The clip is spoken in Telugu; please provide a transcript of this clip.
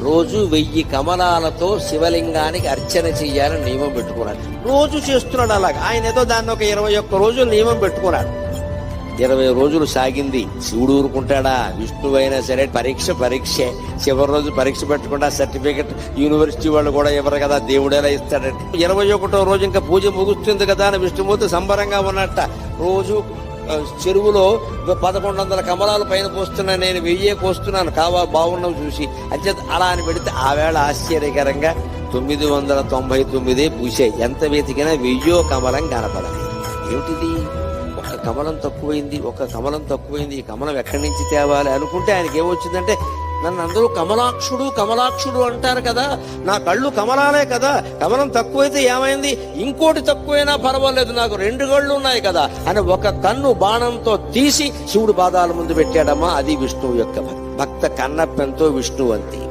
రోజు 1000 కమలాలతో శివలింగానికి అర్చన చెయ్యాలని నియమం పెట్టుకున్నాడు. రోజు చేస్తున్నాడు అలాగా. ఆయన ఏదో దాన్ని ఒక 21 రోజులు నియమం పెట్టుకున్నాడు. 20 రోజులు సాగింది. శివుడు ఊరుకుంటాడా? విష్ణువు అయినా సరే పరీక్షే. చివరి రోజు పరీక్ష పెట్టకుండా సర్టిఫికెట్ యూనివర్సిటీ వాళ్ళు కూడా ఇవ్వరు కదా, దేవుడేలా ఇస్తాడంటే. 21వ రోజు ఇంకా పూజ ముగుస్తుంది కదా అని విష్ణుమూర్తి సంబరంగా ఉన్నట్ట. రోజు చెరువులో 1100 కమలాలు పైన పోస్తున్నా, నేను 1000 కోస్తున్నాను, బాగున్నావు చూసి అంచేత అలా అని పెడితే ఆ వేళ ఆశ్చర్యకరంగా 999 పూసాయి. ఎంత వెతికినా 1000 కమలం కనపడలేదు. ఏమిటిది? ఒక కమలం తక్కువైంది. ఈ కమలం ఎక్కడి నుంచి తేవాలి అనుకుంటే ఆయనకి ఏమొచ్చిందంటే, నన్ను అందరూ కమలాక్షుడు అంటారు కదా, నా కళ్ళు కమలాలే కదా, కమలం తక్కువైతే ఏమైంది, ఇంకోటి తక్కువైనా పర్వాలేదు, నాకు 2 కళ్ళు ఉన్నాయి కదా అని ఒక కన్ను బాణంతో తీసి శివుడు పాదాల ముందు పెట్టాడమ్మా. అది విష్ణువు యొక్క భక్త కన్నప్పెంతో విష్ణువంతి.